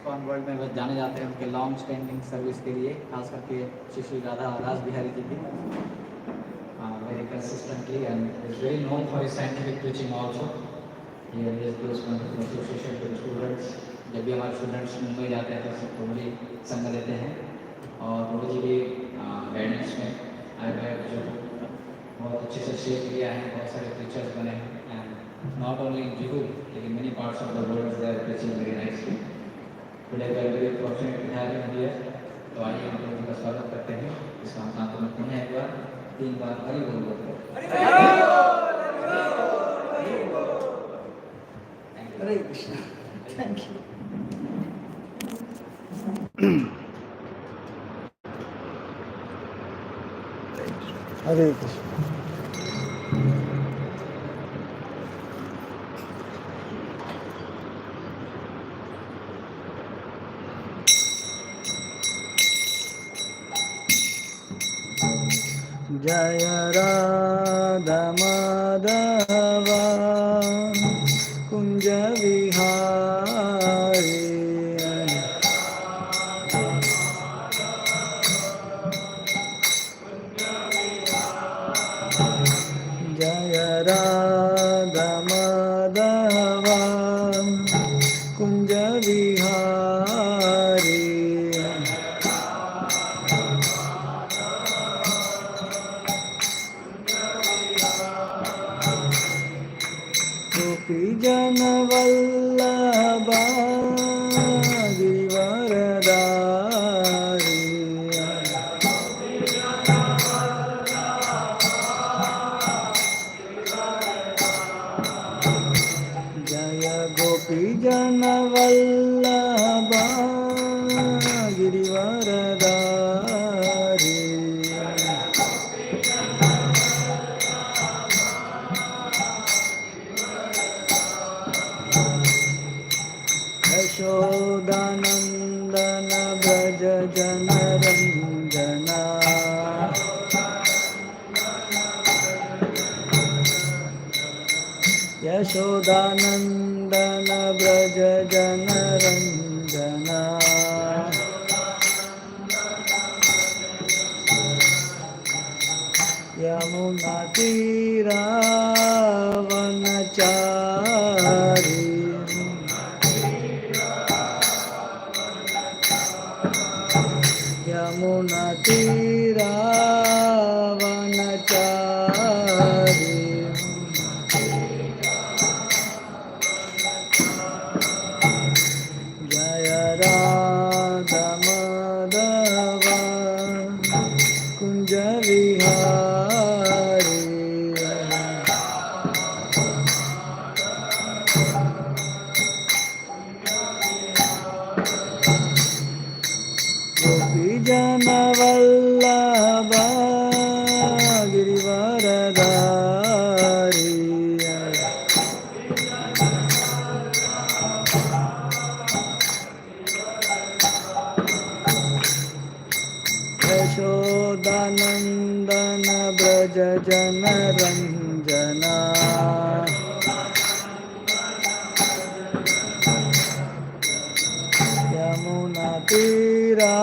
ISKCON world में बस जाने जाते हैं उनके लॉन्ग स्टैंडिंग सर्विस के लिए, खास करके श्री श्री रास बिहारी जी की very consistently, and is very known for his scientific preaching also. He has this wonderful association with students. जब भी हमारे स्टूडेंट्स मुंबई जाते हैं तो सब प्रभु जी संग लेते हैं और प्रभु जी की गाइडेंस में आए हुए जो बहुत अच्छे से शेप किया है, बहुत सारे टीचर्स बने हैं, एंड नॉट ओनली इन जीहू लेकिन many parts of the world they are teaching very nicely. Today we are very fortunate to have him here. तो आइए हम प्रभु जी का स्वागत करते हैं. इसका हम साथ में पुनः एक बार 3 बार हरि बोल बोलते हैं. हरे कृष्णा. Thank you. हरे कृष्ण. जय राधा माधवा कुंज विहारी. जय राधा माधवा कुंज विहारी. गोपी जन वल्लभा गिरिवरधारी. जय गोपी जन वल्लभा गिरिवरधारी. यशोदानंदन ब्रज जन रंजना. यशोदानंदन ब्रज जन रंजना. यमुना तीरावनचारी. यमुना तीरावनचारी. जय राधा माधवा कुंज विहारी. गोपी जन वल्लभा गिरिवरधारी. यशोदानंदन ब्रज जन रंजना. यमुना तीरावनचारी.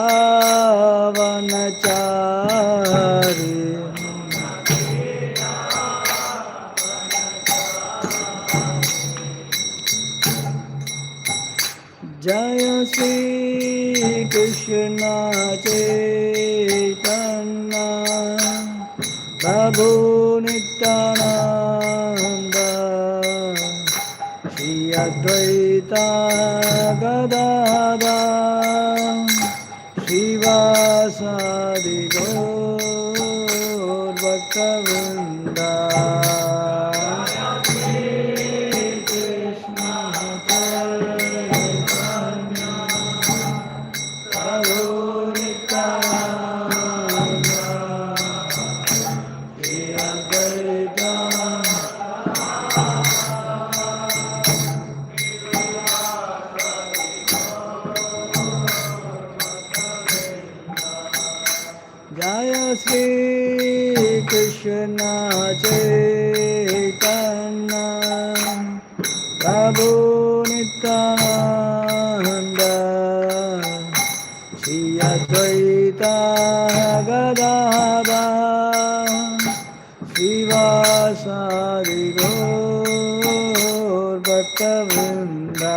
जय श्री कृष्ण चैतन्य प्रभु नित्यानंद. श्री अद्वैता गदाधर श्रीवासादि गौर भक्तवृंद. जय श्री कृष्ण चैतन्य प्रभु Nityanand. Advaita Gadada Sivasadi Gaur Bhaktavrinda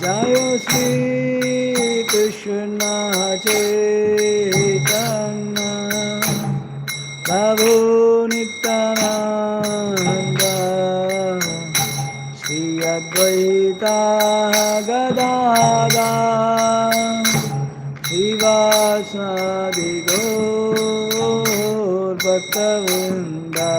Jaya Sri Krishna Chaitanya Prabhu Nityananda Sri Advaita Gadada Sivasadi Gaur Bhaktavrinda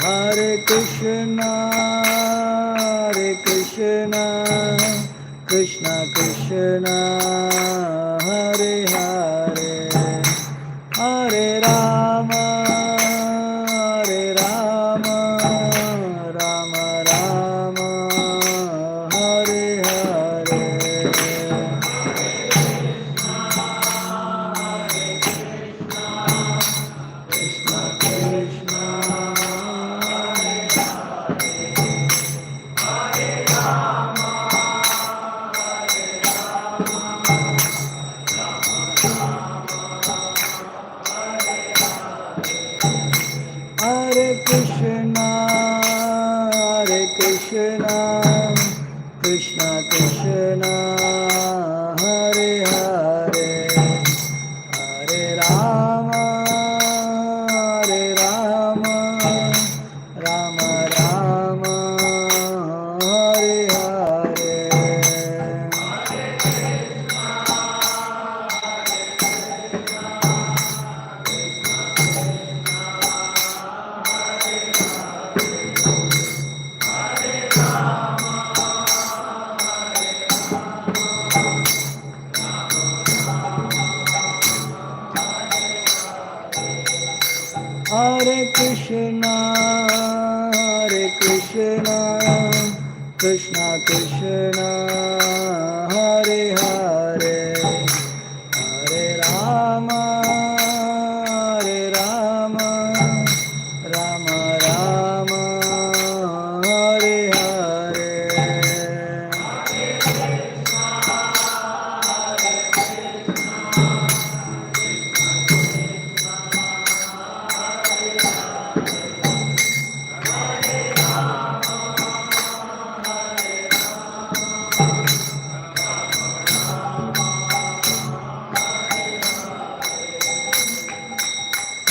Hare Krishna, Krishna Krishna, Hare Hare, Hare Rama, Rama Rama, Hare Hare. Krishna Krishna. Hare Krishna, Krishna Krishna, Hare Hare, Hare Rama, Rama Rama, Hare Hare. Hare Krishna, Krishna Krishna, Hare Hare, Hare Rama, Rama Rama, Hare Hare.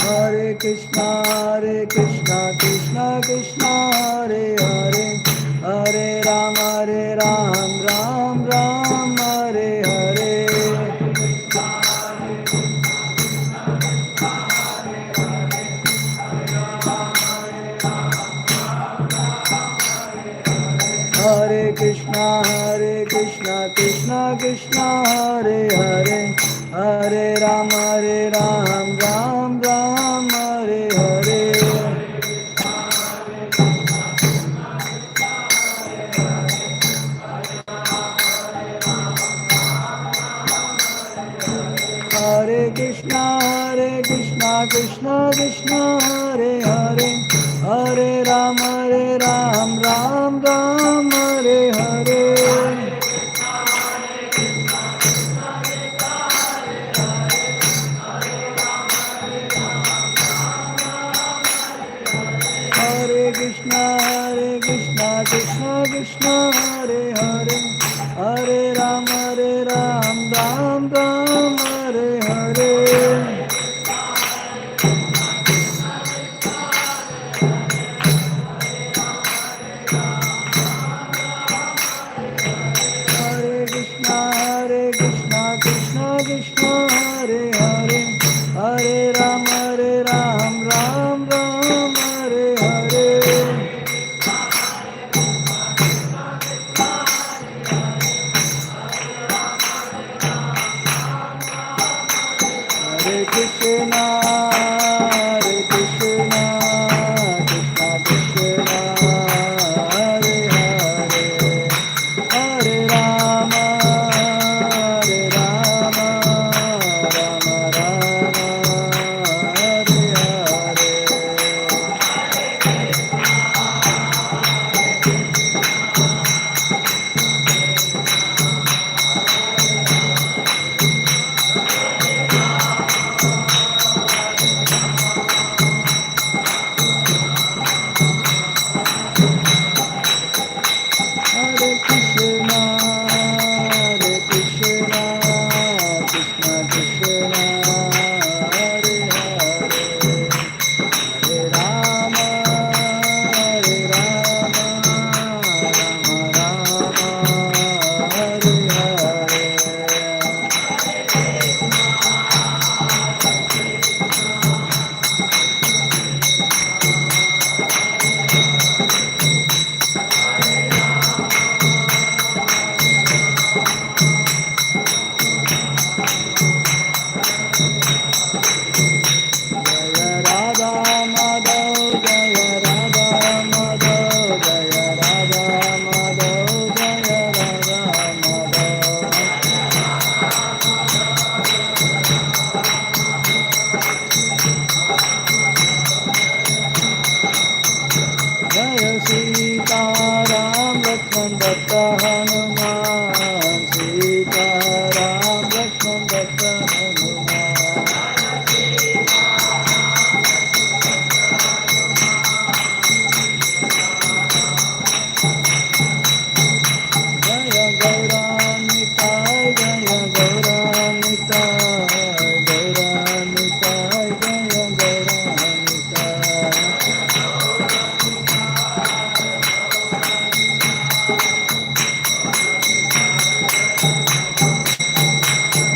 Hare Krishna, Krishna Krishna, Hare Hare, Hare Rama, Ram Ram, Hare Hare. Hare Krishna, Krishna Krishna, Hare Hare, Hare Rama, Ram Ram, Hare Hare. Hare Krishna, Krishna Krishna, Hare Hare, Hare Rama, Ram Ram, Hare Hare. Hare Krishna, Krishna Krishna, Hare Hare, Hare Rama, Ram Ram, Hare Hare. Sitaram Lakshman भरता हनुमान सीताराम लक्ष्मण भरता हनुमान जय गौरानिताय जय गौरानिताय गौरानिताय जय गौरानिताय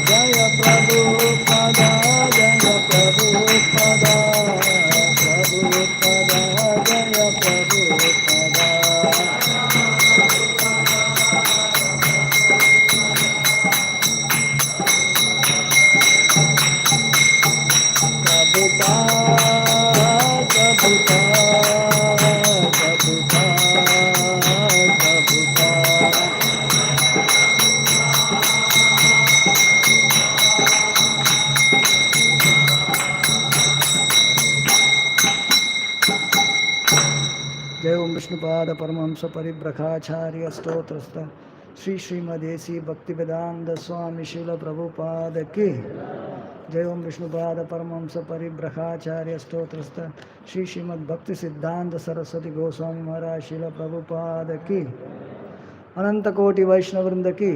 जय प्रभुपदा जय प्रभुपदा प्रभुपदा जय Prabhupada Prabhupada, Prabhupada, जय ओम विष्णुपाद परमहंस परिब्रखाचार्य स्तोत्रस्त श्री श्रीमदेसी भक्तिवेदांत स्वामी शिल प्रभुपाद की जय ओम विष्णुपाद परमहंस परिब्रखाचार्य स्तोत्रस्त श्री श्रीमद् भक्ति सिद्धांत सरस्वती गोस्वामी महाराज शिल प्रभुपाद की अनंत कोटि वैष्णव वृंद की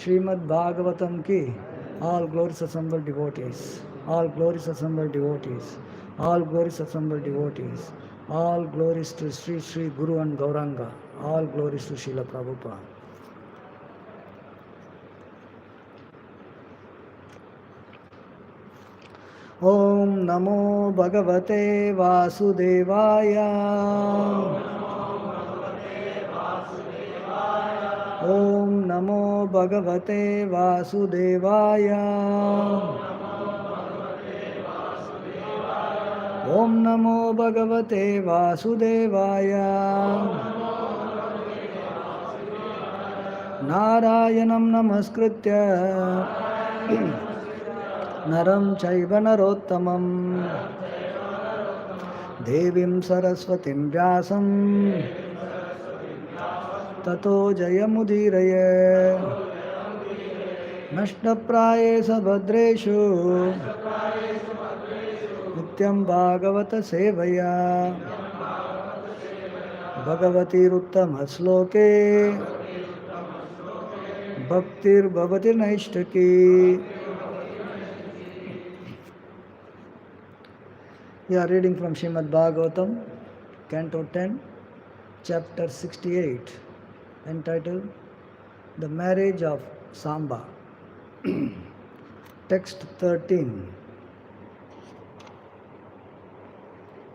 श्रीमद् भागवतम की all glories assembled devotees all glories assembled devotees all glories assembled devotees all glories to Sri Sri Guru and Gauranga all glories to Srila Prabhupada. Om Namo Bhagavate Vasudevaya Om Namo Bhagavate Vasudevaya Om Namo Bhagavate Vasudevaya Narayanam Namaskritya Naram Chaiva Narottamam Devim Saraswatim Vyasam Tato Jayamudiraya Nashtaprayesa Bhadreshu Nityam Bhagavata Sevaya Bhagavati Ruttama Sloke Bhaktir Bhavati Naishtaki. We are reading from Srimad Bhagavatam, Canto 10, Chapter 68, entitled The Marriage of Samba. Text 13.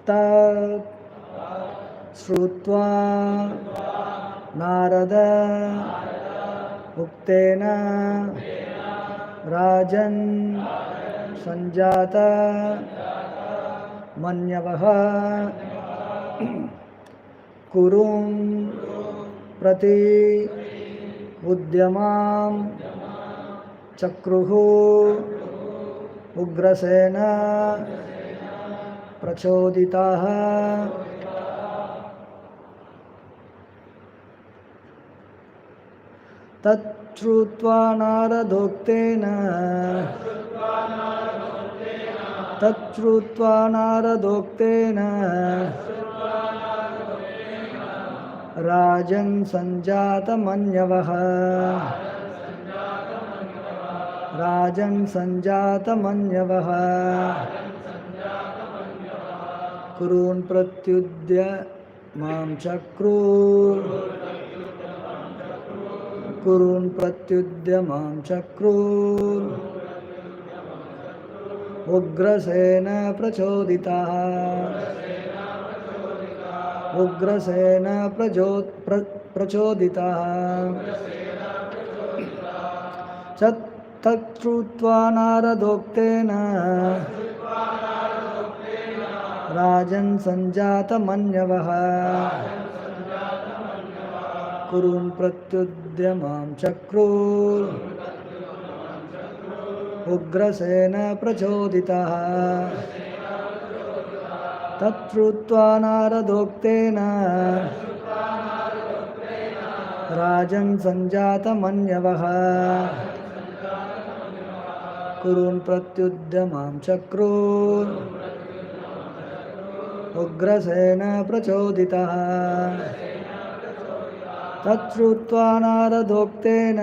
Tat Srutva Narada Uktena Rajan Sanjata Manyavaha Kurum Prati Udyamam Chakruhu Ugrasena Prachoditaha Tat Shrutva Naradoktena Tatshrutva Naradoktena Rajan Sanjata Manyavaha Rajan Sanjata Manyavaha Kurun Pratyudya Mam Chakru Kurun Pratyudya Mam Chakru Ugrasena Prachoditaha Ugrasena Prachoditaha Tatshrutva Naradoktena Rajan Sanjata Manyavaha Kurun Pratyudyamam Chakru Ugrasena Prachoditaha तच्छ्रुत्वा नारदोक्तेन राजन् सञ्जातमन्यवः कुरून् प्रत्युद्यमां चक्रुन् उग्रसेन प्रचोदितः तच्छ्रुत्वा नारदोक्तेन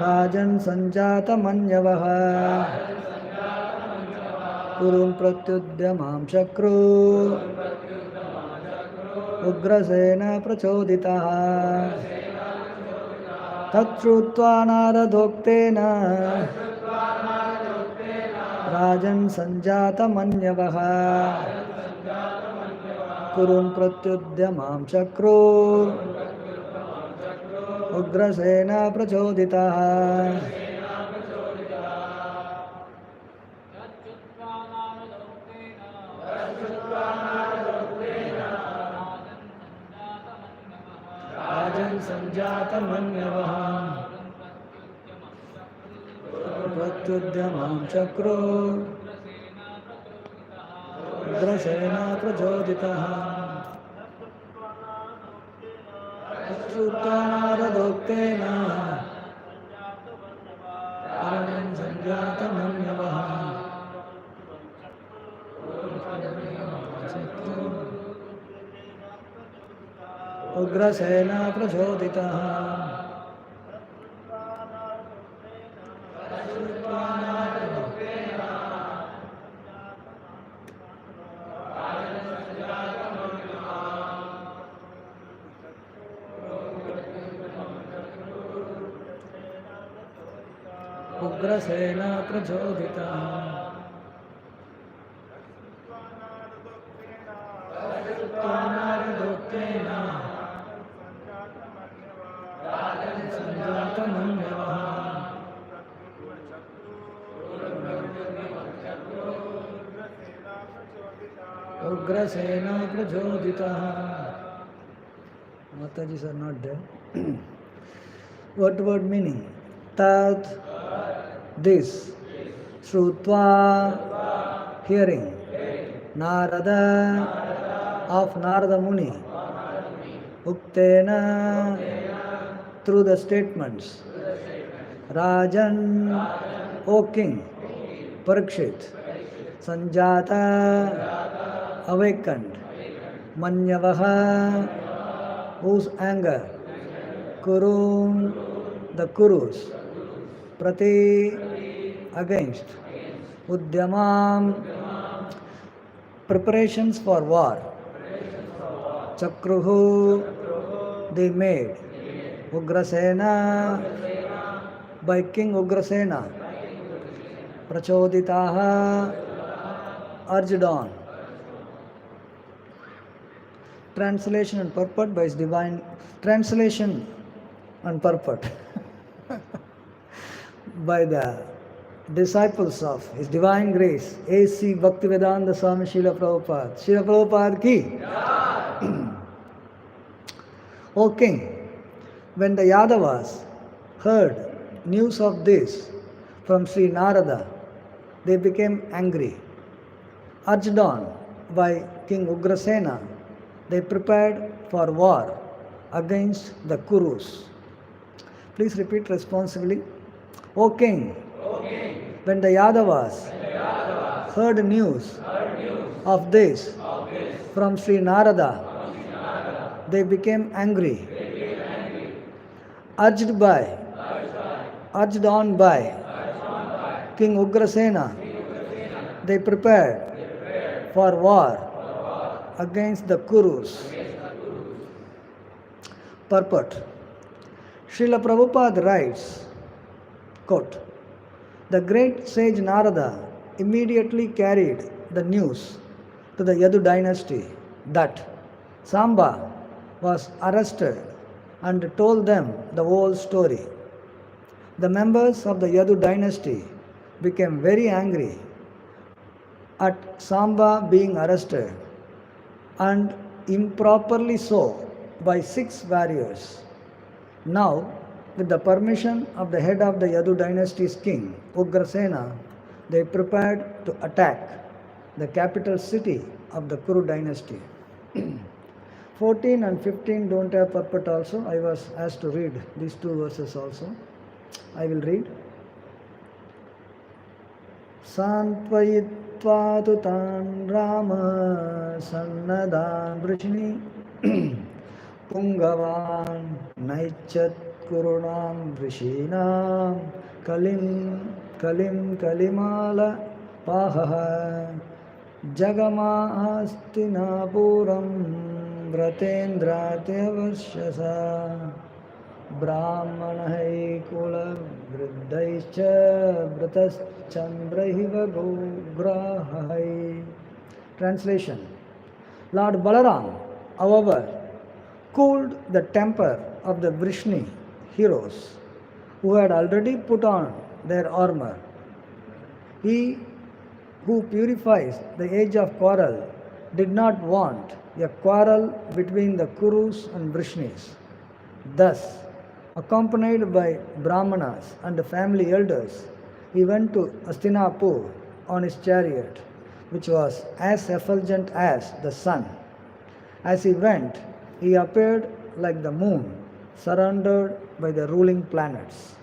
राजन् सञ्जातमन्यवः कुरून् प्रत्युद्यमां चक्रुन् उग्रसेन प्रचोदितः तच्छ्रुत्वा नारदोक्तेन राजन् सञ्जातमन्यवः कुरून् प्रत्युद्यमां चक्रुन् उग्रसेन प्रचोदितः राजन् सञ्जातमन्यवः प्रत्युद्यमां चक्रुन् उग्रसेन प्रचोदितः तच्छ्रुत्वा नारदोक्तेन राजन् सञ्जातमन्यवः Ugrasen प्रचोदितः Ugrasen प्रचोदितः नारदोक्तेन सञ्जातमन्यवः Ugrasen प्रचोदितः Mataji's are not there. What word meaning? Tat, this, Shrutva, hearing, Narada, of Narada Muni, Uktena, through the statements, Rajan, O King, Parikshit, Sanjata, awakened, Manyavaha, whose anger, Kurun, the Kurus, Prati, against, Udyamam, preparations for war, Chakruhu, they made, Ugrasena, by King Ugrasena, Prachoditaha, urged on. Translation and purport by his divine translation and purport by the disciples of his divine grace A.C. Bhaktivedanta Swami Srila Prabhupada. Srila Prabhupada ki. O King, when the Yadavas heard news of this from Sri Narada, they became angry. Urged on by King Ugrasena, they prepared for war against the Kurus. Please repeat responsibly. O King, when the Yadavas heard news of this from Sri Narada, they became angry. Urged on by King Ugrasena, they prepared for war against the Kurus. Purport. Srila Prabhupada writes, quote, the great sage Narada immediately carried the news to the Yadu dynasty that Samba was arrested and told them the whole story. The members of the Yadu dynasty became very angry at Samba being arrested, and improperly so by 6 warriors. Now, with the permission of the head of the Yadu dynasty's king, Ugrasena, they prepared to attack the capital city of the Kuru dynasty. 14 and 15 don't have purport also. I was asked to read these two verses also. I will read. Santvayitva tu tan Rama sannadan vrishni pungavan naichat kurunam vrishinam kalimala paha Jagamastinapuram Vratendratyavashyasa Brahmanai Kula Vriddhaischa Vrataschandrahiva Gograhai. Translation. Lord Balaram, however, cooled the temper of the Vrishni heroes who had already put on their armor. He who purifies the age of quarrel did not want a quarrel between the Kurus and Vrishnis. Thus, accompanied by Brahmanas and the family elders, he went to Hastinapur on his chariot, which was as effulgent as the sun. As he went, he appeared like the moon, surrounded by the ruling planets.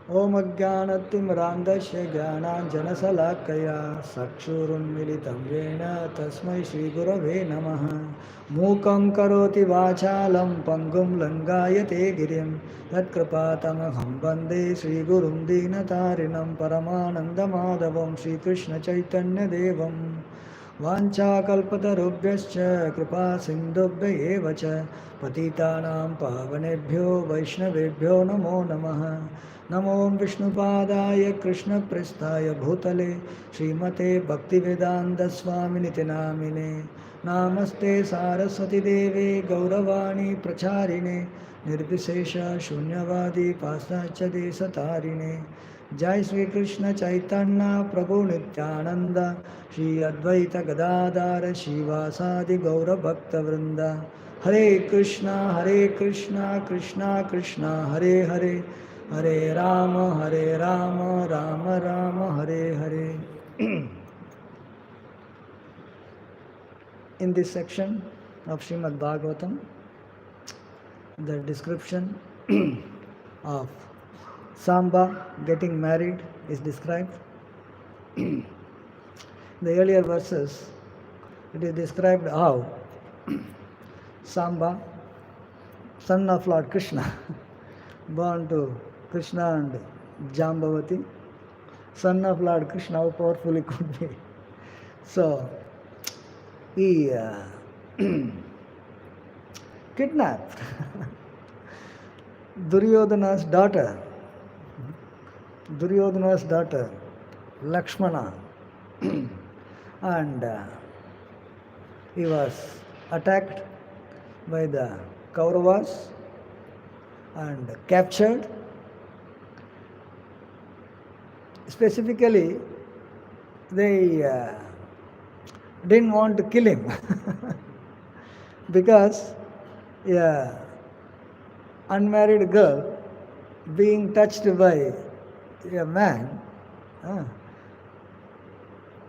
Om Ajnanatimrandasya Jnananjanasalakaya Sakshurunmilitam Yena Tasmai Shri Gurave Namaha Mukam Karoti Vachalam Pangum Langayate Girim Yatkrapatamaham Bande Shri Gurum Dinatarinam Paramananda Madhavam Shri Krishna Chaitanya Devam Vanchakalpatarubhyascha Kripa Sindhubhya eva cha Patitanam Pavanebhyo Vaishnavebhyo Namo Namaha Namo Vishnupadaya Krishna Prestaya Bhutale Srimate Bhaktivedanta Swaminiti Namine Namaste Saraswati Deve Gauravani Pracharine Nirbhisesha Shunyavadi Pasacha Desatarine Jai Sri Krishna Chaitanya Prabhu Nityananda Shri Advaita Gadadara Shivasadi Gaura Bhakta Vrinda Hare Krishna Krishna Krishna Hare Hare Hare Rama Rama Rama Hare Hare. In this section of Srimad Bhagavatam, the description of Samba getting married is described. In the earlier verses, it is described how Samba, son of Lord Krishna, born to Krishna and Jambavati, son of Lord Krishna, how powerful he could be. So, he kidnapped Duryodhana's daughter, Lakshmana, and he was attacked by the Kauravas and captured. Specifically, they didn't want to kill him because a unmarried girl being touched by a man,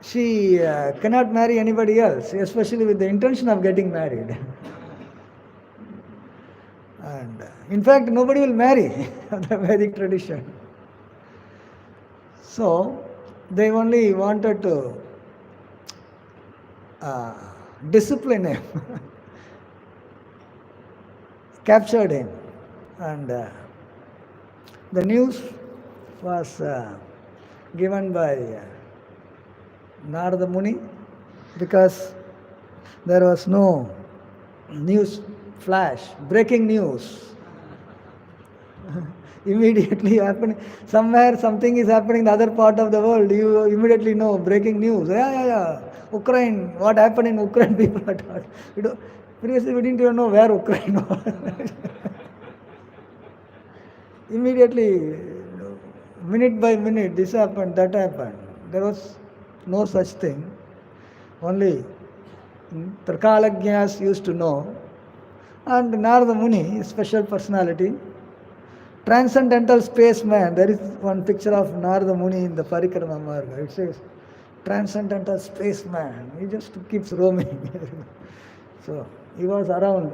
she cannot marry anybody else, especially with the intention of getting married. And in fact, nobody will marry the Vedic tradition. So, they only wanted to discipline him, captured him, and the news was given by Narada Muni because there was no news flash, breaking news. Immediately happening, somewhere something is happening in the other part of the world, you immediately know, breaking news. Yeah. Ukraine, what happened in Ukraine, people are talking. Previously we didn't even know where Ukraine was. Immediately, minute by minute, this happened, that happened. There was no such thing. Only Tarkalagnyas used to know. And Narada Muni, special personality, transcendental spaceman. There is one picture of Narada Muni in the Parikrama Marga. It says, transcendental spaceman. He just keeps roaming. So he was around,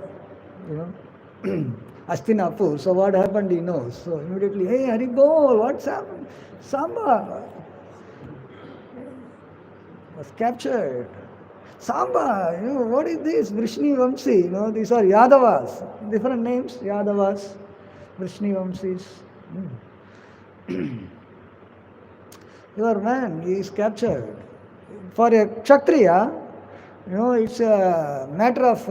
Hastinapur. So what happened, he knows. So immediately, hey, Haribol, what's happened? Samba was captured. Samba, what is this? Vrishni Vamsi, these are Yadavas. Different names, Yadavas, Vrishni Vamsis. Your man is captured. For a Kshatriya, it's a matter of,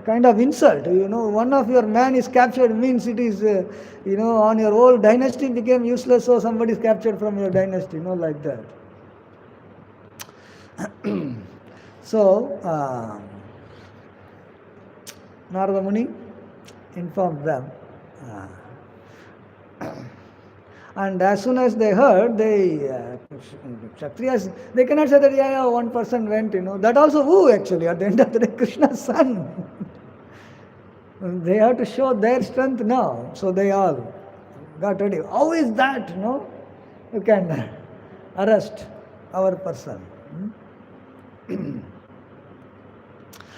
kind of insult. One of your man is captured means it is, on your whole dynasty became useless, so somebody is captured from your dynasty, like that. So, Narada Muni informed them. And as soon as they heard, Kshatriyas, they cannot say that, one person went, That also who actually? At the end of the day, Krishna's son. They have to show their strength now. So they all got ready. How is that, You can arrest our person.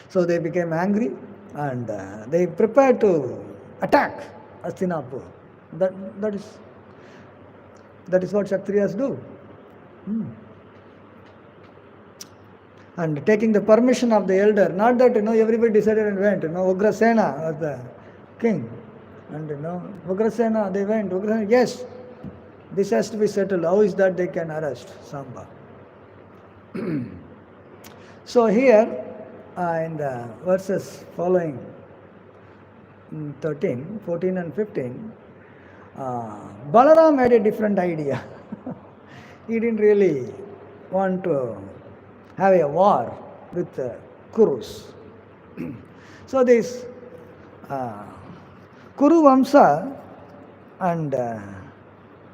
So they became angry and they prepared to attack Hastinapur. That is what Kshatriyas do. And taking the permission of the elder, not that everybody decided and went. Ugrasena was the king, and Ugrasena they went. Ugrasena, yes, this has to be settled. How is that they can arrest Samba? So here in the verses following 13, 14 and 15, Balaram had a different idea. He didn't really want to have a war with Kurus. So this Kuru Vamsa and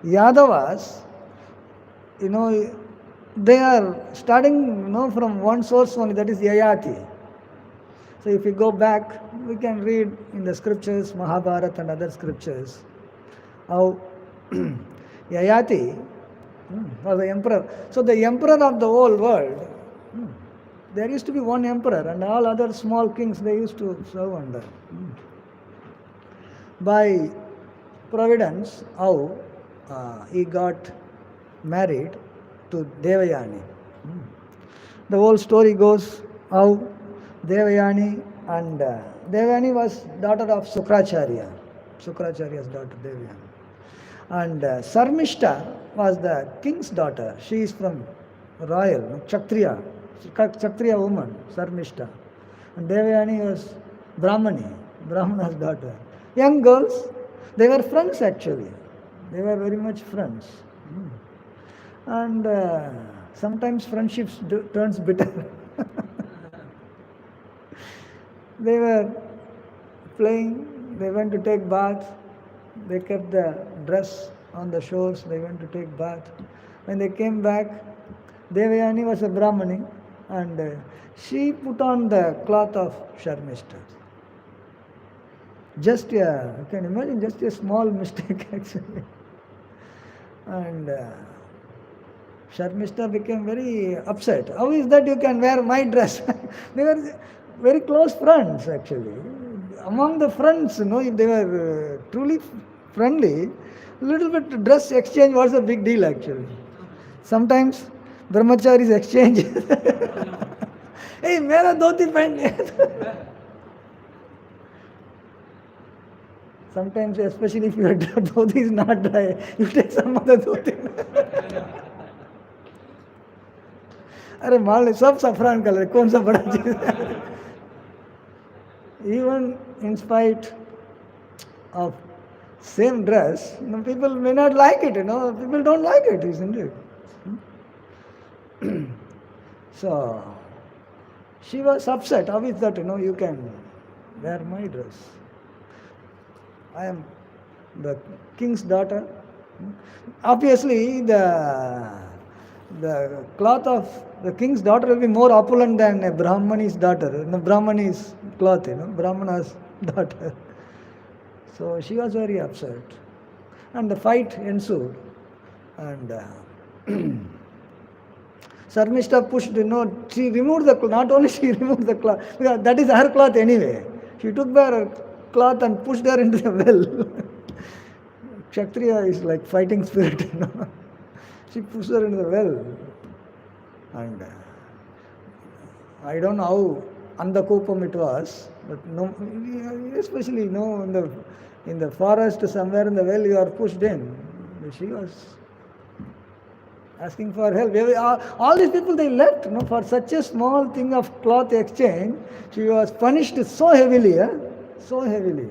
Yadavas, they are starting, from one source only, that is Yayati. So if you go back, we can read in the scriptures, Mahabharata and other scriptures, how Yayati was the emperor. So the emperor of the whole world, there used to be one emperor and all other small kings they used to serve under. By providence, how he got married to Devayani. The whole story goes how Devayani and Devayani was daughter of Sukracharya. Sukracharya's daughter Devayani. And Sarmishta was the king's daughter. She is from royal, Kshatriya woman, Sarmishta. And Devayani was Brahmana's daughter. Young girls, they were friends actually. They were very much friends. And sometimes friendships turns bitter. They were playing, they went to take bath, they kept the dress on the shores, they went to take bath. When they came back, Devayani was a Brahmani and she put on the cloth of Sharmishta. You can imagine, just a small mistake actually. And Sharmishta became very upset. How is that you can wear my dress? They were very close friends actually. Among the friends, if they were truly friendly, a little bit dress exchange was a big deal actually. Sometimes brahmacharis exchange. Hey, mera dhoti pehn. Sometimes, especially if your dhoti is not dry, you take some other dhoti. अरे मान ले सब सफरान colour कौन सा बड़ा चीज है. Even in spite of same dress, people may not like it, people don't like it, isn't it? So she was upset. How is that, you can wear my dress? I am the king's daughter. Obviously the cloth of the king's daughter will be more opulent than a Brahmani's daughter. Brahmani's cloth, Brahmana's daughter. So she was very upset. And the fight ensued. And Sarmishta pushed, she removed the cloth. Not only she removed the cloth, because that is her cloth anyway. She took her cloth and pushed her into the well. Kshatriya is like fighting spirit, She pushed her into the well. And I don't know how Andakopam it was, but no, especially in the forest somewhere in the well you are pushed in. She was asking for help. All these people they left, for such a small thing of cloth exchange. She was punished so heavily, so heavily.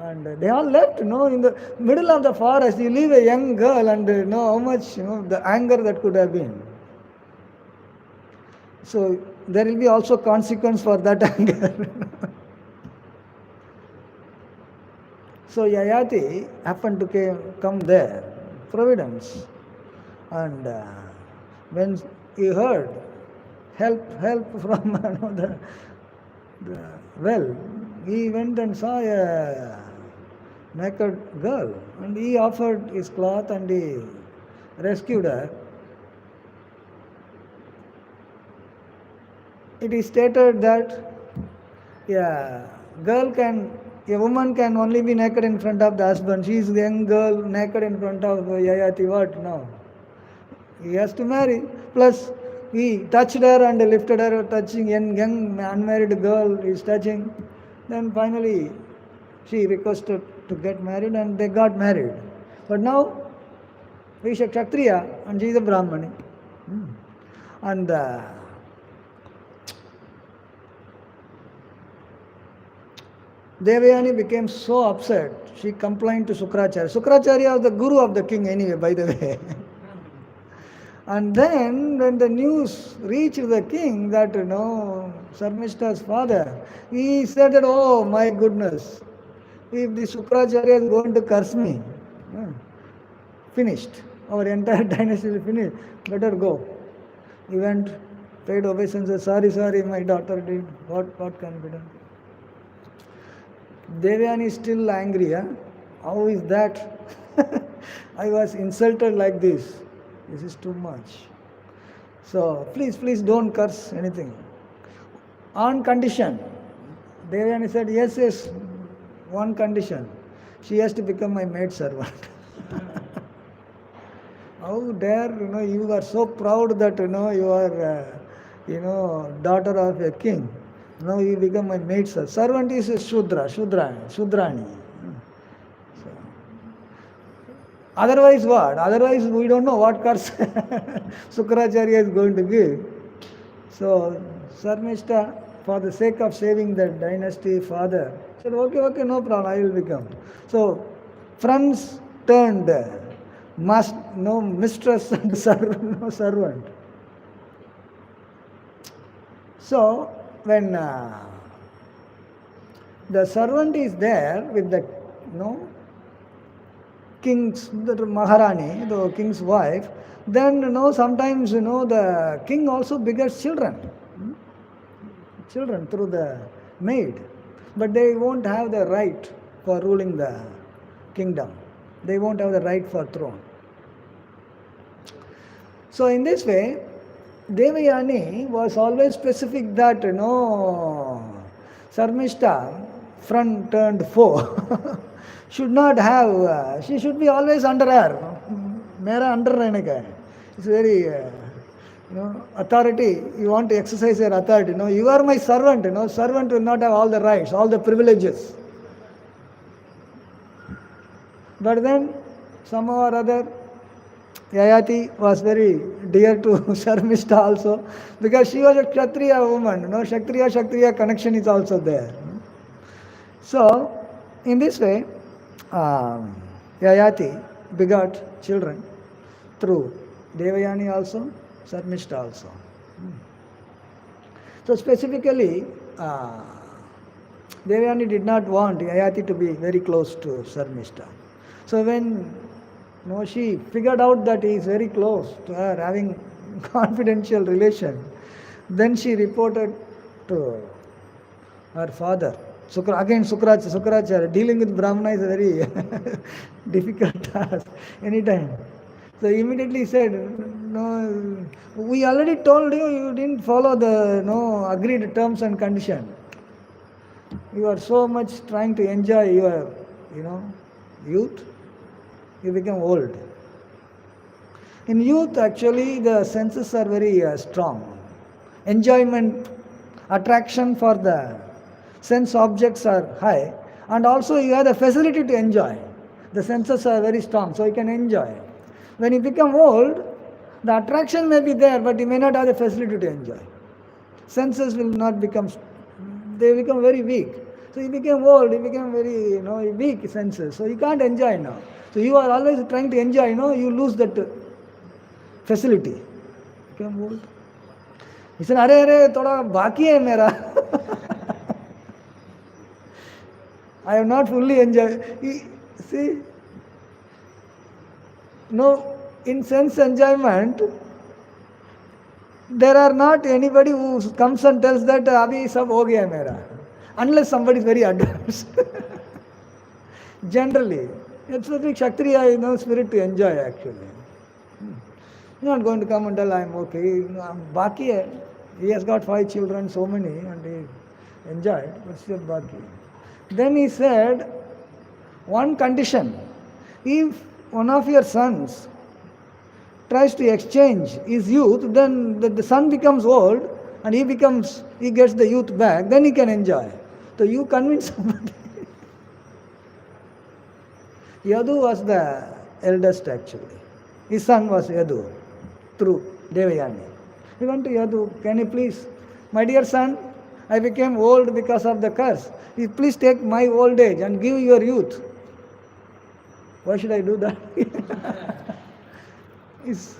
And they all left, in the middle of the forest. You leave a young girl, and how much, the anger that could have been. So there will be also consequence for that anger. So Yayati happened to come there, Providence. And when he heard help from the well, he went and saw a naked girl, and he offered his cloth and he rescued her. It is stated that a woman can only be naked in front of the husband. She is a young girl naked in front of Yayati. What? No. He has to marry. Plus, he touched her and lifted her, touching young unmarried girl is touching. Then finally, she requested to get married, and they got married. But now, he is a Kshatriya and she is a Brahmani. And Devayani became so upset, she complained to Sukracharya. Sukracharya was the guru of the king anyway, by the way. And then when the news reached the king that, Sarmishta's father, he said that, oh my goodness, if the Sukracharya is going to curse me, finished. Our entire dynasty is finished. Better go. He went, paid obeisance, said, sorry, my daughter did. What can be done? Devayani is still angry. How is that? I was insulted like this. This is too much. So please don't curse anything. On condition. Devayani said, yes, one condition. She has to become my maid servant. How dare, you are so proud that, you are, daughter of a king. Now you become my maid servant. Servant is a Shudrani. So, otherwise what? Otherwise we don't know what curse Sukracharya is going to give. So Sarmishta, for the sake of saving the dynasty father, said, okay, no problem, I will become. So friends turned mistress and servant. So when the servant is there with the king's, the Maharani, the king's wife, then sometimes the king also begets children through the maid, but they won't have the right for ruling the kingdom. They won't have the right for throne. So in this way, Devayani was always specific that, Sarmishta, friend turned foe, should not have, she should be always under her. Mera under rehne ka hai. It's very, authority, you want to exercise your authority. You are my servant, servant will not have all the rights, all the privileges. But then, somehow or other, Yayati was very dear to Sarmishta also, because she was a Kshatriya woman. Kshatriya connection is also there. So, in this way, Yayati begot children through Devayani also, Sarmishta also. So specifically, Devayani did not want Yayati to be very close to Sarmishta. So when she figured out that he is very close to her, having confidential relation, then she reported to her father. Sukracharya. Dealing with Brahmana is a very difficult task anytime. So immediately he said, no, we already told you, you didn't follow the agreed terms and condition. You are so much trying to enjoy your, youth, you become old. In youth, actually, the senses are very strong. Enjoyment, attraction for the sense objects are high, and also you have the facility to enjoy. The senses are very strong, so you can enjoy. When you become old, the attraction may be there, but you may not have the facility to enjoy. Senses will not become, they become very weak. So you become old, you become very, weak senses. So you can't enjoy now. So you are always trying to enjoy, you lose that facility. Become old. He said, "Arey, thoda baki hai mera." I have not fully enjoyed. See, in sense enjoyment, there are not anybody who comes and tells that abhi sab ho gaya mera, unless somebody is very advanced. Generally, it's a big Kshatriya, spirit to enjoy actually. You're not going to come and tell I'm okay. Baki hai. He has got 5 children, so many, and he enjoyed, but still baki. Then he said, one condition, if one of your sons tries to exchange his youth, then the son becomes old and he gets the youth back, then he can enjoy. So you convince somebody. Yadu was the eldest actually. His son was Yadu through Devayani. He went to Yadu, "Can you please, my dear son, I became old because of the curse. You please take my old age and give your youth." Why should I do that? It's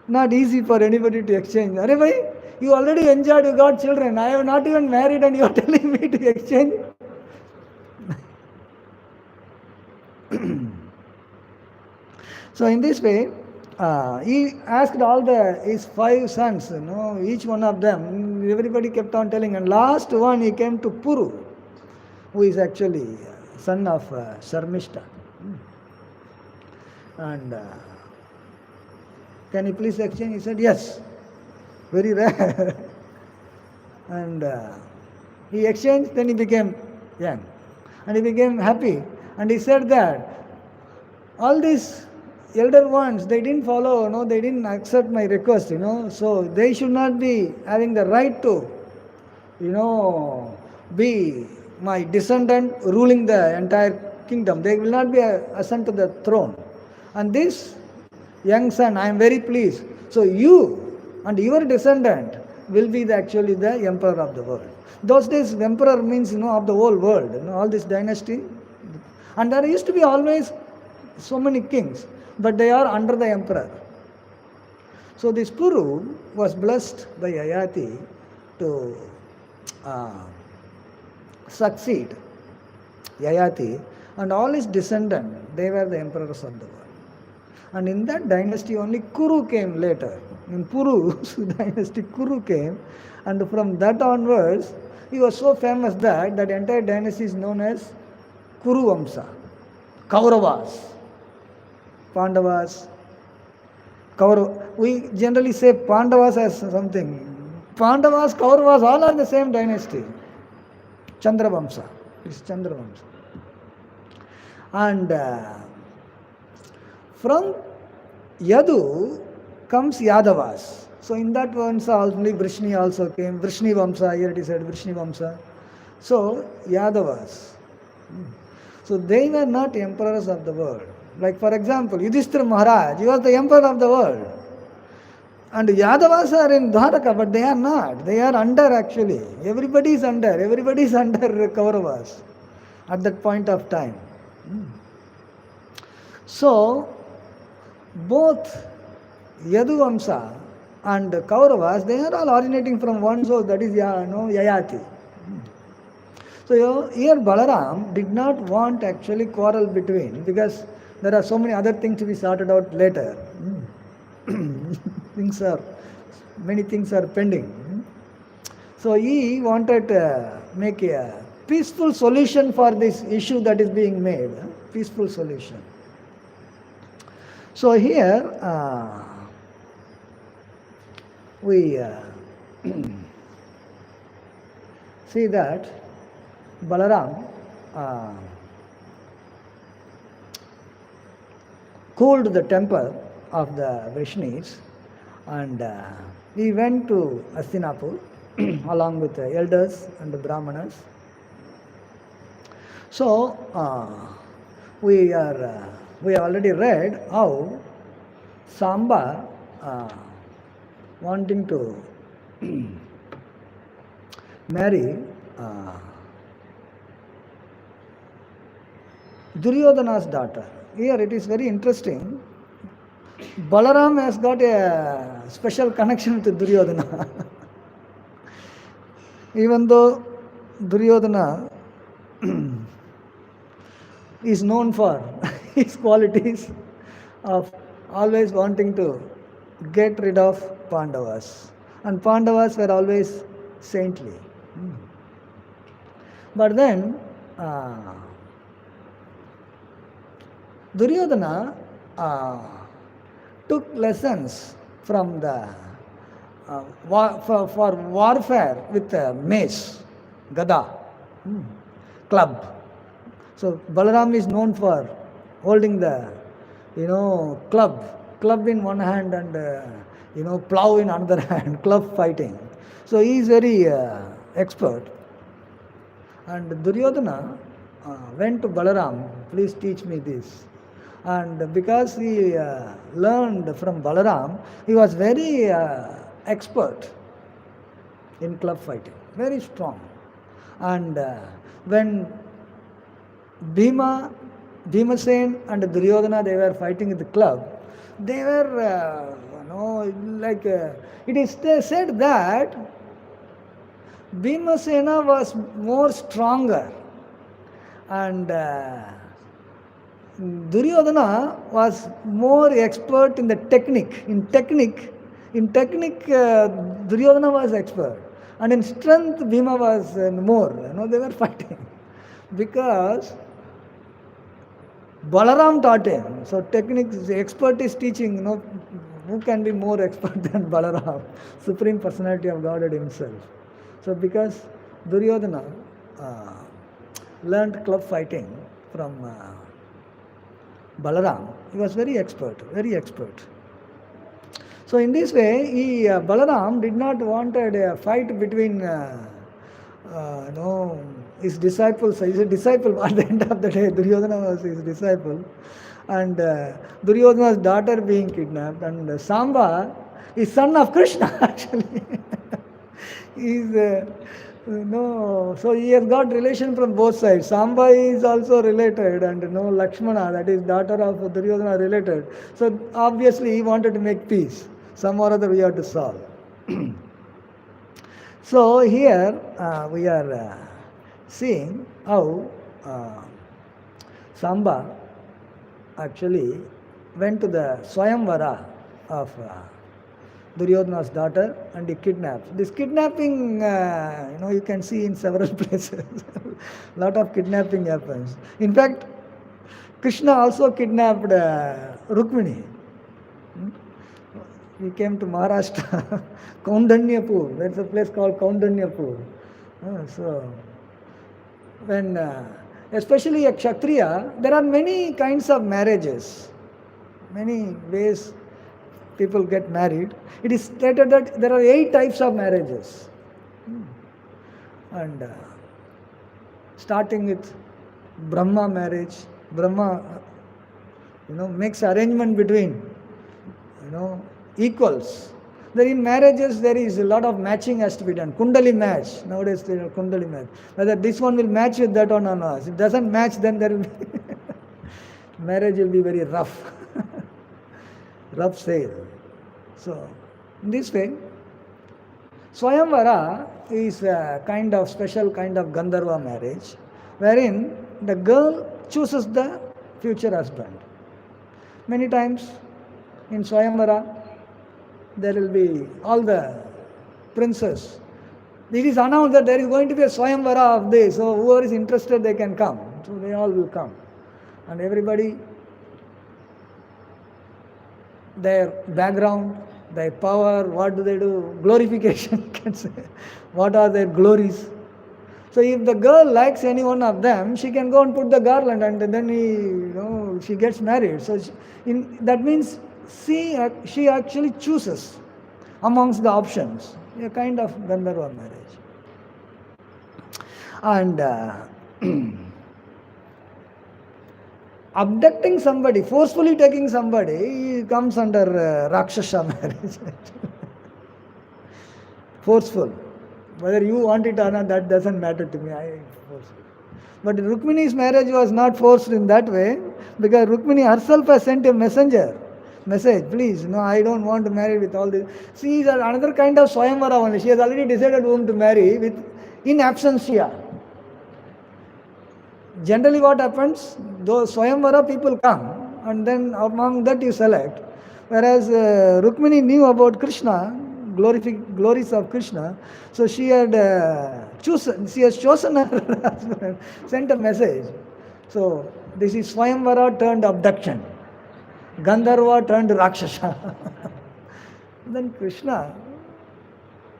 not easy for anybody to exchange. Arey bhai, you already enjoyed, you got children. I have not even married and you are telling me to exchange. So in this way, he asked all his 5 sons, each one of them, everybody kept on telling. And last one, he came to Puru, who is actually son of Sharmishta. And can you please exchange? He said, yes. Very rare. And he exchanged, then he became young. And he became happy. And he said that all these elder ones, they didn't follow, they didn't accept my request, so they should not be having the right to, be my descendant ruling the entire kingdom. They will not be ascend to the throne. And this young son, I am very pleased. So you and your descendant will be actually the emperor of the world. Those days, emperor means, of the whole world, all this dynasty. And there used to be always so many kings, but they are under the emperor. So this Puru was blessed by Yayati to succeed Yayati, and all his descendants, they were the emperors of the world. And in that dynasty only Kuru came later. In Puru's dynasty, Kuru came, and from that onwards, he was so famous that entire dynasty is known as Kuru Vamsa, Kauravas. Pandavas, we generally say Pandavas as something. Pandavas, Kauravas, all are the same dynasty. Chandravamsa. It's Chandravamsa. And from Yadu comes Yadavas. So in that Vamsa only Vrishni also came. Vrishni Vamsa, here it is said Vrishni Vamsa. So Yadavas. So they were not emperors of the world. Like for example, Yudhishthira Maharaj, he was the emperor of the world. And Yadavas are in Dwaraka, but they are not. They are under actually. Everybody is under Kauravas at that point of time. So, both Yadu Vamsa and Kauravas, they are all originating from one source, that is Yayati. So here Balaram did not want actually quarrel between, because there are so many other things to be sorted out later. Many things are pending. So he wanted to make a peaceful solution for this issue that is being made. Peaceful solution. So here we see that Balaram cooled the temper of the Vrishnis, and he went to Hastinapur along with the elders and the Brahmanas. So we have already read how Samba wanting to marry Duryodhana's daughter. Here it is very interesting. Balaram has got a special connection with Duryodhana. Even though Duryodhana is known for his qualities of always wanting to get rid of Pandavas. And Pandavas were always saintly. But then Duryodhana took lessons from the for warfare with mace, gada, club. So Balaram is known for holding the club in one hand and plow in another hand, club fighting. So he is very expert. And Duryodhana went to Balaram, please teach me this. And because he learned from Balaram, he was very expert in club fighting, very strong. And when Bhimasen and Duryodhana, they were fighting in the club, they were, it is said that Bhimasena was more stronger and Duryodhana was more expert in the technique. In technique, Duryodhana was expert, and in strength, Bhima was more. They were fighting because Balaram taught him. So technique, expert is teaching. Who can be more expert than Balaram, Supreme Personality of Godhead Himself? So because Duryodhana learned club fighting from Balaram, he was very expert, very expert. So in this way, Balaram did not wanted a fight between his disciples. He's a disciple at the end of the day. Duryodhana was his disciple, and Duryodhana's daughter being kidnapped, and Samba is son of Krishna actually. So he has got relation from both sides. Samba is also related, and Lakshmana, that is daughter of Duryodhana, related. So obviously he wanted to make peace. Some or other we have to solve. So here we are seeing how Samba actually went to the Swayamvara of Duryodhana's daughter and he kidnapped. This kidnapping, you can see in several places. Lot of kidnapping happens. In fact, Krishna also kidnapped Rukmini. He came to Maharashtra, Kaundanyapur. There's a place called Kaundanyapur. So, when, especially a Kshatriya, there are many kinds of marriages, many ways people get married. It is stated that there are 8 types of marriages. And starting with Brahma marriage, Brahma, makes arrangement between, equals. Then in marriages, there is a lot of matching has to be done. Kundali match. Nowadays, there are Kundali match. Whether this one will match with that one or not. If it doesn't match, then there will be marriage will be very rough. Rough sale. So, in this way, Swayamvara is a special kind of Gandharva marriage, wherein the girl chooses the future husband. Many times in Swayamvara, there will be all the princes. It is announced that there is going to be a Swayamvara of this, so whoever is interested, they can come. So they all will come. And everybody, their background, Their power, what do they do? Glorification, you can say. What are their glories? So if the girl likes any one of them, she can go and put the garland, and then she gets married. So that means she actually chooses amongst the options, a kind of Gandharva marriage. And abducting somebody, forcefully taking somebody, comes under Rakshasa marriage. Forceful. Whether you want it or not, that doesn't matter to me. Forceful. But Rukmini's marriage was not forced in that way, because Rukmini herself has sent a message, please, I don't want to marry with all this. She is another kind of Swayamvara only. She has already decided whom to marry in absentia. Generally what happens, those Swayamvara people come, and then among that you select. Whereas Rukmini knew about Krishna, glories of Krishna, so she has chosen her husband, sent a message. So this is Swayamvara turned abduction, Gandharva turned Rakshasa. Then Krishna,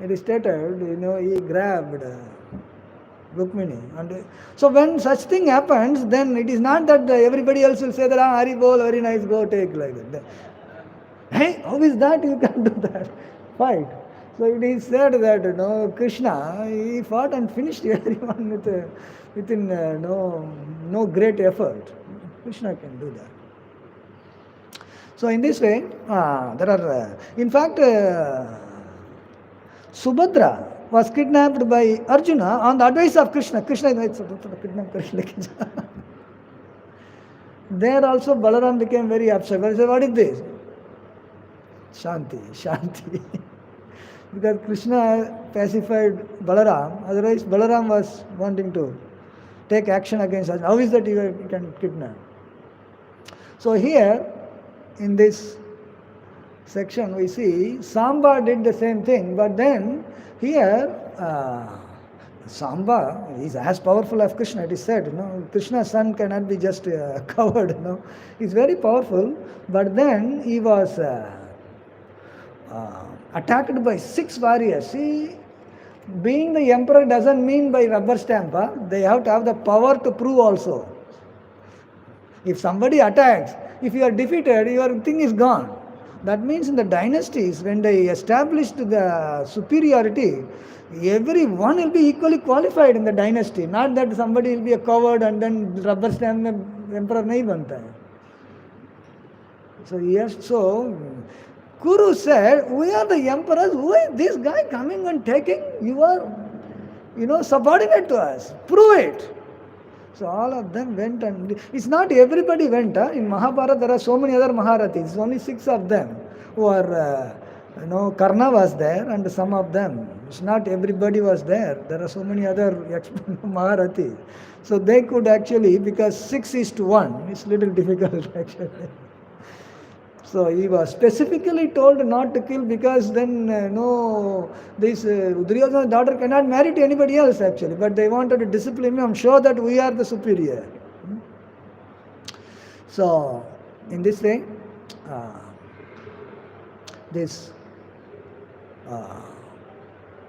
it is stated, he grabbed Rukmini. And so when such thing happens, then it is not that everybody else will say that, Hari Bol, very nice, go take like that. Hey, how is that? You can do that. Fight. So it is said that Krishna, he fought and finished everyone within no great effort. Krishna can do that. So in this way, there are, in fact, Subhadra was kidnapped by Arjuna on the advice of Krishna. Krishna kidnapped. There also Balaram became very upset. He said, what is this? Shanti. Because Krishna pacified Balaram, otherwise Balaram was wanting to take action against us. How is that you can kidnap? So here, in this section, we see Samba did the same thing, but then here Samba is as powerful as Krishna. It is said, Krishna's son cannot be just a coward. He's very powerful, but then he was attacked by 6 warriors. See, being the emperor doesn't mean by rubber stamp. They have to have the power to prove also. If somebody attacks, if you are defeated, your thing is gone. That means in the dynasties, when they established the superiority, everyone will be equally qualified in the dynasty. Not that somebody will be a coward and then rubber stamp mein emperor nahi banta hai. So yes, so Kuru said, we are the emperors. Who is this guy coming and taking? You are, subordinate to us. Prove it. So all of them went, and it's not everybody went. In Mahabharata there are so many other Maharathis. Only 6 of them who are, Karna was there, and some of them. It's not everybody was there. There are so many other Maharathis. So they could actually, because 6:1, it's little difficult actually. So he was specifically told not to kill, because then this Duryodhana's daughter cannot marry to anybody else actually. But they wanted to discipline him, show that we are the superior. So in this way, this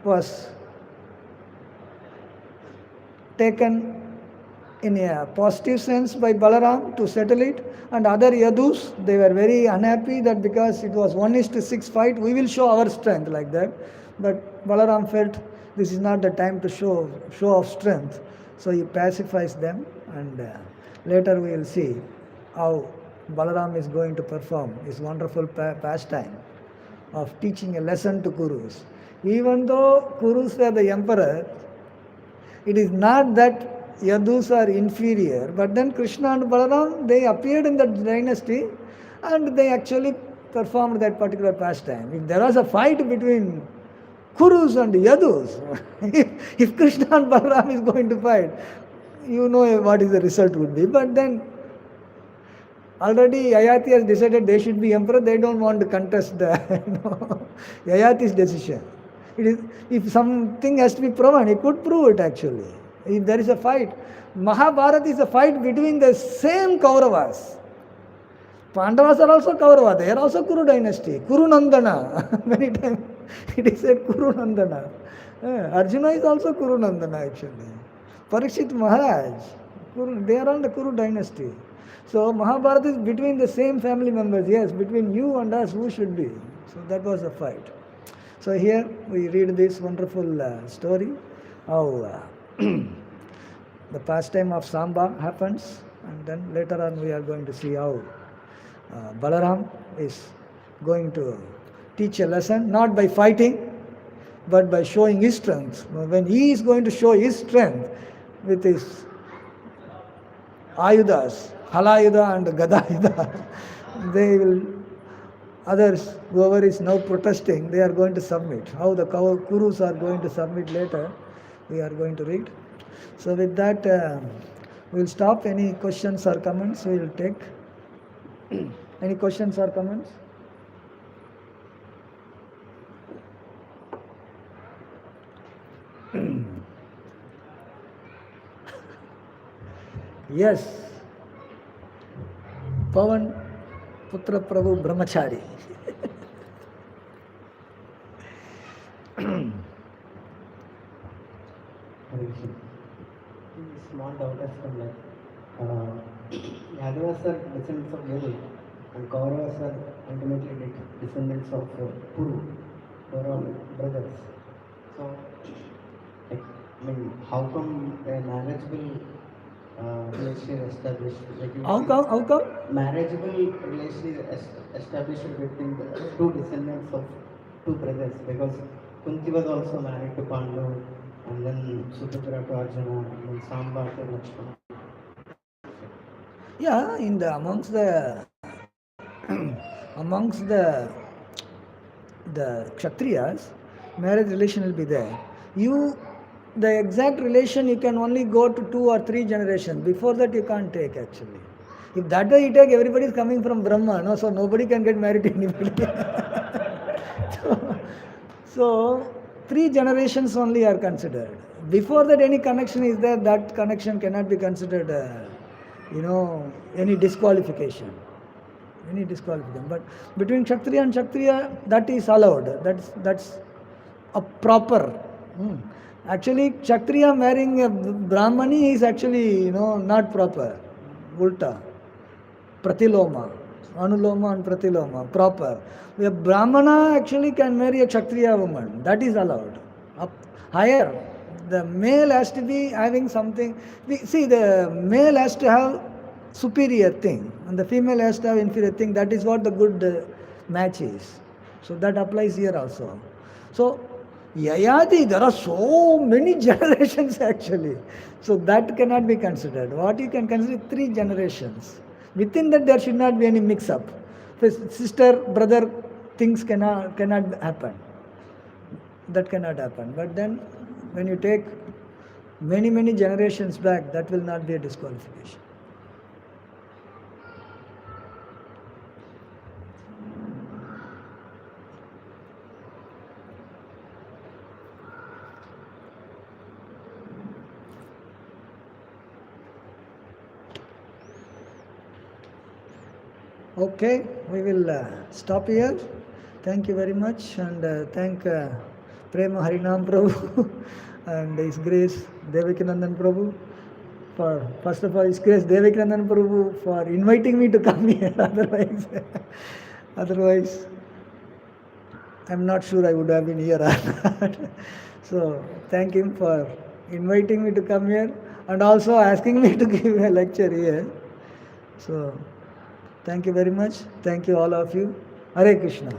was taken in a positive sense by Balaram to settle it, and other Yadus, they were very unhappy that because it was 1:6 fight, we will show our strength like that. But Balaram felt this is not the time to show of strength, so he pacifies them, and later we will see how Balaram is going to perform his wonderful pastime of teaching a lesson to Kurus. Even though Kurus were the emperor, it is not that Yadus are inferior, but then Krishna and Balaram, they appeared in the dynasty and they actually performed that particular pastime. If there was a fight between Kurus and Yadus, if Krishna and Balaram is going to fight, you know what is the result would be. But then already Yayati has decided they should be emperor. They don't want to contest the Yayati's decision. It is, if something has to be proven, he could prove it actually. If there is a fight, Mahabharata is a fight between the same Kauravas. Pandavas are also Kaurava. They are also Kuru dynasty. Kuru Nandana. Many times it is said Kuru Nandana. Arjuna is also Kuru Nandana actually. Parikshit Maharaj. They are all the Kuru dynasty. So Mahabharata is between the same family members. Yes, between you and us, who should be? So that was a fight. So here we read this wonderful story how the pastime of Samba happens, and then later on we are going to see how Balaram is going to teach a lesson, not by fighting, but by showing his strength. When he is going to show his strength with his Ayudas, Halayuda and Gadayuda, they will, others, whoever is now protesting, they are going to submit. How the Kurus are going to submit later, we are going to read. So with that, we will stop. Any questions or comments we will take. Any questions or comments? Yes. Pavan Putra Prabhu Brahmachari. Small daughters from like Yadavas are descendants of Yadu and Kauravas are ultimately descendants of Puru. They are all brothers. So, like, I mean, how come a marriageable relationship established? Like How come? marriageable relationship established between the two descendants of two brothers, because Kunti was also married to Pandu, and then Subhadra to Arjuna, and then Samba to Lakshmana. Yeah, in the amongst the Kshatriyas, marriage relation will be there. The exact relation you can only go to 2 or 3 generations. Before that you can't take actually. If that way you take, everybody is coming from Brahma, no? So nobody can get married to anybody. so 3 generations only are considered. Before that any connection is there, that connection cannot be considered, any disqualification. But between Kshatriya and Kshatriya, that is allowed. That's a proper. Actually, Kshatriya marrying a Brahmani is actually, not proper. Ulta. Pratiloma. Anuloma and Pratiloma. Proper. A Brahmana actually can marry a Kshatriya woman. That is allowed. Up higher. The male has to be having something. The male has to have superior thing and the female has to have inferior thing. That is what the good match is. So that applies here also. So Yayati, there are so many generations actually. So that cannot be considered. What you can consider 3 generations. Within that there should not be any mix up. Sister, brother, things cannot happen. That cannot happen. But then when you take many generations back, that will not be a disqualification. Okay, we will stop here. Thank you very much, and thank Prema Harinam Prabhu and His Grace Devakinandan Prabhu for, first of all, His Grace Devakinandan Prabhu for inviting me to come here. Otherwise, I'm not sure I would have been here or not. So, thank him for inviting me to come here and also asking me to give a lecture here. So, thank you very much. Thank you all of you. Hare Krishna.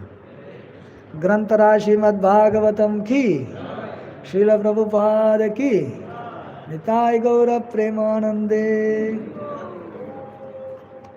Grantara Srimad Bhagavatam ki, Srila Prabhupada ki, Nitai Gaura Premanande.